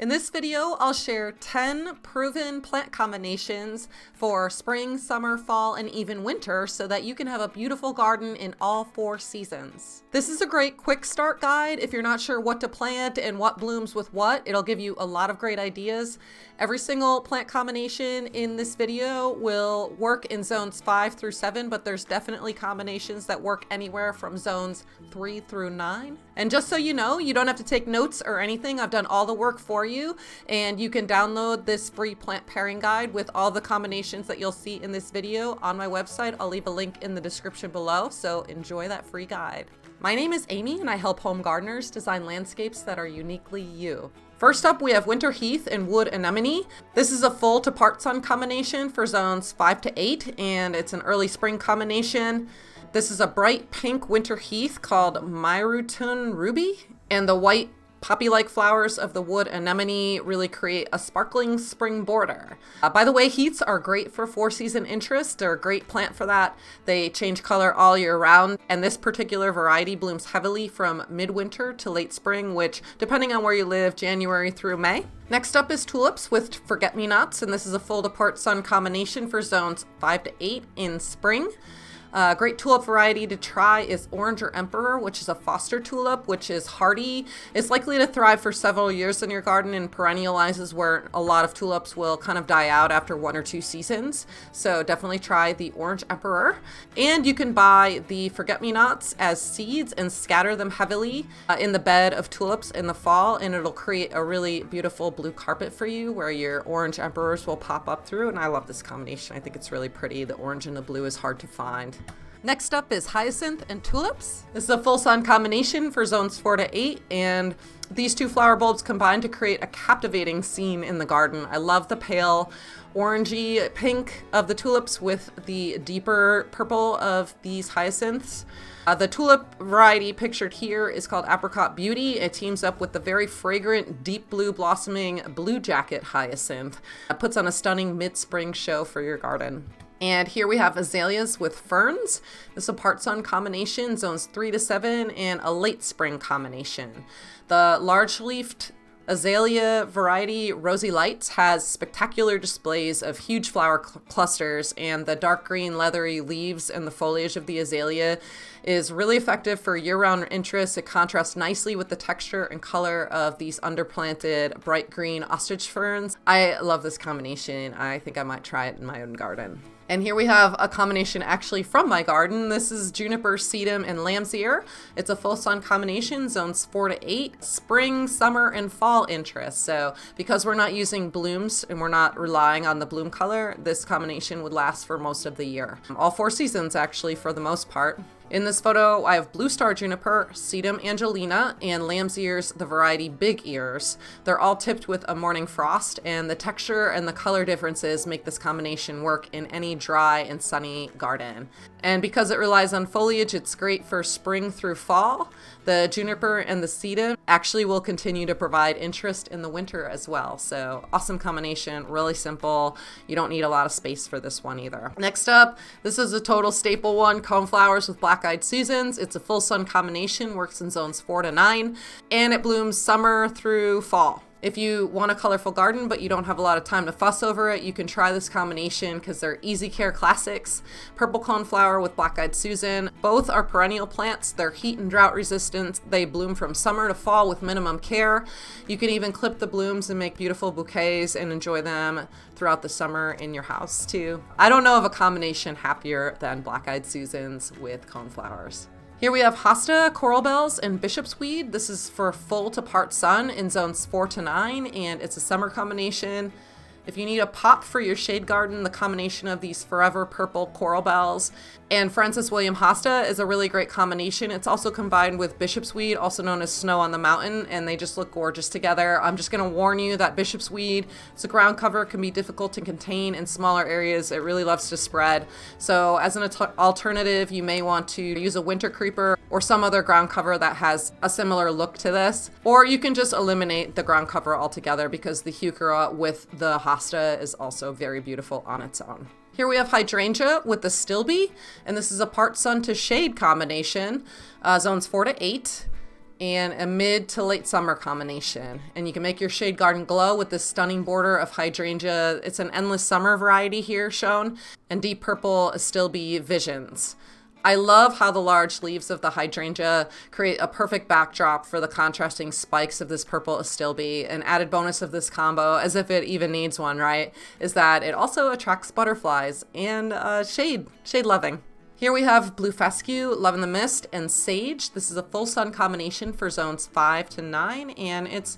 In this video, I'll share 10 proven plant combinations for spring, summer, fall, and even winter so that you can have a beautiful garden in all 4 seasons. This is a great quick start guide if you're not sure what to plant and what blooms with what. It'll give you a lot of great ideas. Every single plant combination in this video will work in zones 5 through 7, but there's definitely combinations that work anywhere from zones 3 through 9. And just so you know, you don't have to take notes or anything. I've done all the work for you, and you can download this free plant pairing guide with all the combinations that you'll see in this video on my website. I'll leave a link in the description below, so enjoy that free guide. My name is Amy, and I help home gardeners design landscapes that are uniquely you. First up, we have Winter Heath and Wood Anemone. This is a full to part sun combination for zones 5 to 8, and it's an early spring combination. This is a bright pink winter heath called Myrutun Ruby, and the white poppy-like flowers of the wood anemone really create a sparkling spring border. By the way, heaths are great for 4-season interest. They're a great plant for that. They change color all year round, and this particular variety blooms heavily from midwinter to late spring, which, depending on where you live, January through May. Next up is Tulips with Forget-Me-Nots, and this is a full to part sun combination for zones 5 to 8 in spring. A great tulip variety to try is Orange or Emperor, which is a foster tulip, which is hardy. It's likely to thrive for several years in your garden and perennializes where a lot of tulips will kind of die out after 1 or 2 seasons. So definitely try the Orange Emperor. And you can buy the Forget-Me-Nots as seeds and scatter them heavily in the bed of tulips in the fall, and it'll create a really beautiful blue carpet for you where your Orange Emperors will pop up through. And I love this combination. I think it's really pretty. The orange and the blue is hard to find. Next up is Hyacinth and Tulips. This is a full sun combination for zones 4 to 8, and these 2 flower bulbs combine to create a captivating scene in the garden. I love the pale orangey pink of the tulips with the deeper purple of these hyacinths. The tulip variety pictured here is called Apricot Beauty. It teams up with the very fragrant deep blue blossoming blue jacket hyacinth. It puts on a stunning mid-spring show for your garden. And here we have Azaleas with Ferns. This is a part sun combination, zones 3 to 7, and a late spring combination. The large-leafed Azalea variety Rosy Lights has spectacular displays of huge flower clusters, and the dark green leathery leaves and the foliage of the azalea is really effective for year-round interest. It contrasts nicely with the texture and color of these underplanted bright green ostrich ferns. I love this combination. I think I might try it in my own garden. And here we have a combination actually from my garden. This is Juniper, Sedum, and Lamb's Ear. It's a full sun combination, zones 4 to 8, spring, summer, and fall interest. So because we're not using blooms and we're not relying on the bloom color, this combination would last for most of the year. All 4 seasons actually for the most part. In this photo, I have Blue Star Juniper, Sedum Angelina, and Lamb's Ears, the variety Big Ears. They're all tipped with a morning frost, and the texture and the color differences make this combination work in any dry and sunny garden. And because it relies on foliage, it's great for spring through fall. The Juniper and the Sedum actually will continue to provide interest in the winter as well. So awesome combination, really simple. You don't need a lot of space for this one either. Next up, this is a total staple one, Coneflowers with Blackeyed Susans. It's a full sun combination, works in zones 4 to 9, and it blooms summer through fall. If you want a colorful garden but you don't have a lot of time to fuss over it, you can try this combination because they're easy care classics. Purple coneflower with Blackeyed Susan. Both are perennial plants. They're heat and drought resistant. They bloom from summer to fall with minimum care. You can even clip the blooms and make beautiful bouquets and enjoy them throughout the summer in your house too. I don't know of a combination happier than Blackeyed Susans with coneflowers. Here we have Hosta, Coral Bells, and Bishop's Weed. This is for full to part sun in zones 4 to 9, and it's a summer combination. If you need a pop for your shade garden, the combination of these forever purple coral bells and Francis William Hosta is a really great combination. It's also combined with Bishop's Weed, also known as Snow on the Mountain, and they just look gorgeous together. I'm just going to warn you that Bishop's Weed, it's a ground cover, can be difficult to contain in smaller areas. It really loves to spread. So as an alternative, you may want to use a winter creeper or some other ground cover that has a similar look to this. Or you can just eliminate the ground cover altogether because the heuchera with the Hosta is also very beautiful on its own. Here we have Hydrangea with the Stillby, and this is a part sun to shade combination, zones 4 to 8. and a mid to late summer combination. And you can make your shade garden glow with this stunning border of Hydrangea. It's an endless summer variety here shown, and deep purple Astilbe visions. I love how the large leaves of the hydrangea create a perfect backdrop for the contrasting spikes of this purple Astilbe. An added bonus of this combo, as if it even needs one, right, is that it also attracts butterflies and shade loving. Here we have blue fescue, love in the mist, and sage. This is a full sun combination for zones 5 to 9, and it's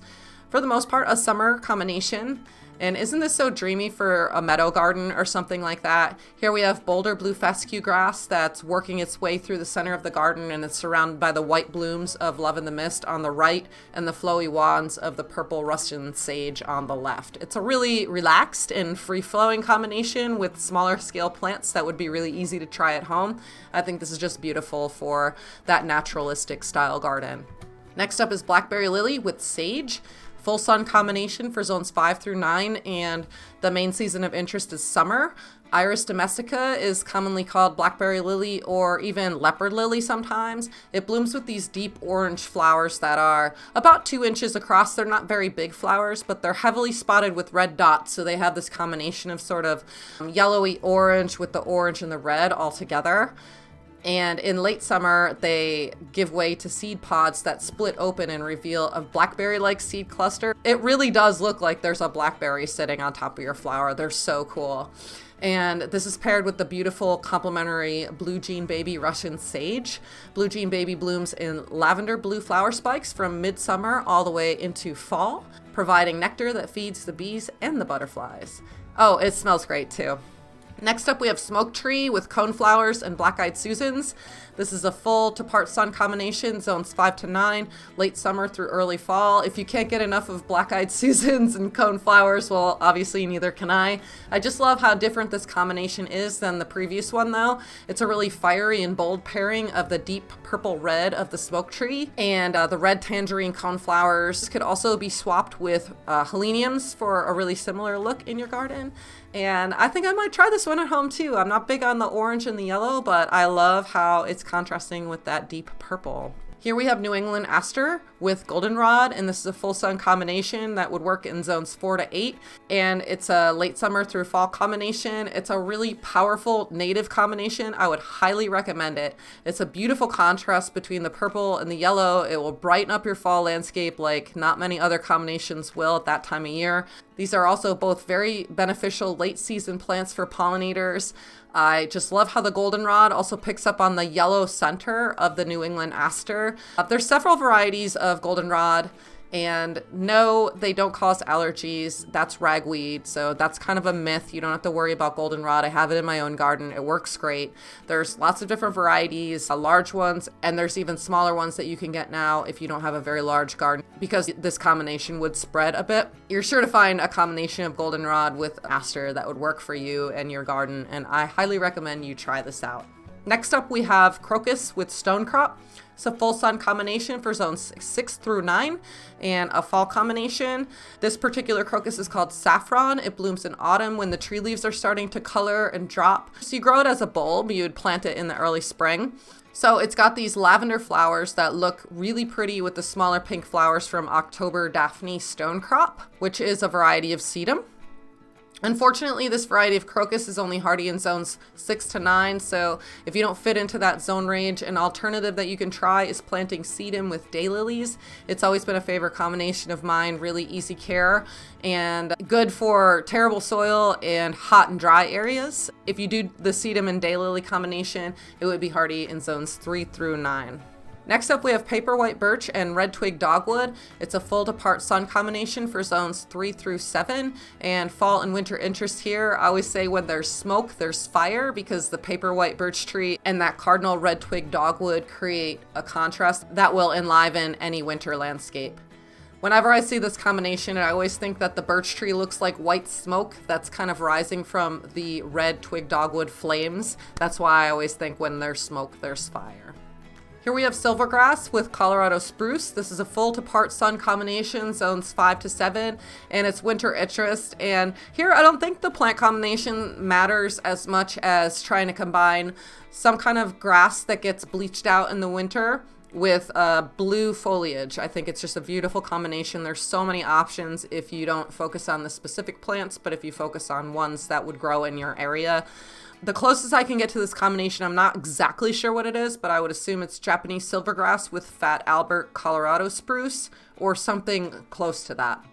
for the most part a summer combination. And isn't this so dreamy for a meadow garden or something like that? Here we have bolder blue fescue grass that's working its way through the center of the garden, and it's surrounded by the white blooms of love in the mist on the right and the flowy wands of the purple Russian sage on the left. It's a really relaxed and free-flowing combination with smaller scale plants that would be really easy to try at home. I think this is just beautiful for that naturalistic style garden. Next up is Blackberry Lily with sage. Full sun combination for zones 5 through 9, and the main season of interest is summer. Iris domestica is commonly called blackberry lily or even leopard lily sometimes. It blooms with these deep orange flowers that are about 2 inches across. They're not very big flowers, but they're heavily spotted with red dots, so they have this combination of sort of yellowy orange with the orange and the red all together. And in late summer, they give way to seed pods that split open and reveal a blackberry-like seed cluster. It really does look like there's a blackberry sitting on top of your flower. They're so cool. And this is paired with the beautiful complementary Blue Jean Baby Russian Sage. Blue Jean Baby blooms in lavender blue flower spikes from midsummer all the way into fall, providing nectar that feeds the bees and the butterflies. Oh, it smells great too. Next up, we have Smoke Tree with Coneflowers and Black-Eyed Susans. This is a full to part sun combination, zones 5 to 9, late summer through early fall. If you can't get enough of Black-Eyed Susans and Coneflowers, well, obviously neither can I. I just love how different this combination is than the previous one, though. It's a really fiery and bold pairing of the deep purple red of the Smoke Tree and the red tangerine Coneflowers. This could also be swapped with Heleniums for a really similar look in your garden. And I think I might try this one at home too. I'm not big on the orange and the yellow, but I love how it's contrasting with that deep purple. Here we have New England Aster with Goldenrod, and this is a full sun combination that would work in zones 4 to 8, and it's a late summer through fall combination. It's a really powerful native combination. I would highly recommend it. It's a beautiful contrast between the purple and the yellow. It will brighten up your fall landscape like not many other combinations will at that time of year. These are also both very beneficial late season plants for pollinators. I just love how the goldenrod also picks up on the yellow center of the New England Aster. There's several varieties of goldenrod, and no, they don't cause allergies. That's ragweed, so that's kind of a myth. You don't have to worry about goldenrod. I have it in my own garden. It works great. There's lots of different varieties, large ones, and there's even smaller ones that you can get now if you don't have a very large garden, because this combination would spread a bit. You're sure to find a combination of goldenrod with aster that would work for you and your garden, and I highly recommend you try this out. Next up, we have Crocus with Stonecrop. It's a full sun combination for zones 6 through 9 and a fall combination. This particular crocus is called Saffron. It blooms in autumn when the tree leaves are starting to color and drop. So you grow it as a bulb. You would plant it in the early spring. So it's got these lavender flowers that look really pretty with the smaller pink flowers from October Daphne Stonecrop, which is a variety of sedum. Unfortunately, this variety of crocus is only hardy in zones 6 to 9, so if you don't fit into that zone range, an alternative that you can try is planting sedum with daylilies. It's always been a favorite combination of mine, really easy care and good for terrible soil and hot and dry areas. If you do the sedum and daylily combination, it would be hardy in zones 3 through 9. Next up, we have paper white birch and red twig dogwood. It's a full to part sun combination for zones 3 through 7 and fall and winter interest here. I always say when there's smoke, there's fire, because the paper white birch tree and that cardinal red twig dogwood create a contrast that will enliven any winter landscape. Whenever I see this combination, I always think that the birch tree looks like white smoke that's kind of rising from the red twig dogwood flames. That's why I always think when there's smoke, there's fire. Here we have silvergrass with Colorado spruce. This is a full to part sun combination, zones 5 to 7, and it's winter interest. And here I don't think the plant combination matters as much as trying to combine some kind of grass that gets bleached out in the winter with blue foliage. I think it's just a beautiful combination. There's so many options if you don't focus on the specific plants, but if you focus on ones that would grow in your area. The closest I can get to this combination, I'm not exactly sure what it is, but I would assume it's Japanese silvergrass with Fat Albert Colorado spruce or something close to that.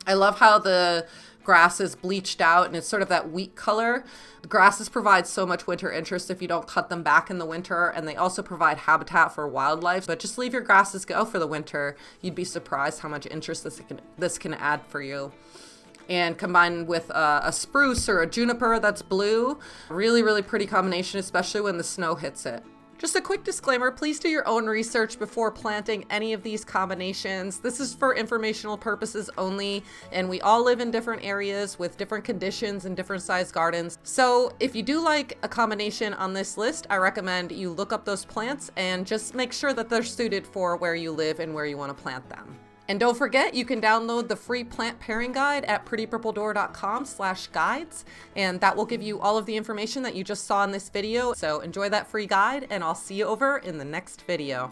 I love how the grass is bleached out and it's sort of that wheat color. The grasses provide so much winter interest if you don't cut them back in the winter, and they also provide habitat for wildlife. But just leave your grasses go for the winter. You'd be surprised how much interest this can add for you. And combined with a spruce or a juniper that's blue, really, really pretty combination, especially when the snow hits it. Just a quick disclaimer, please do your own research before planting any of these combinations. This is for informational purposes only, and we all live in different areas with different conditions and different sized gardens. So if you do like a combination on this list, I recommend you look up those plants and just make sure that they're suited for where you live and where you want to plant them. And don't forget, you can download the free plant pairing guide at prettypurpledoor.com/guides, and that will give you all of the information that you just saw in this video. So enjoy that free guide, and I'll see you over in the next video.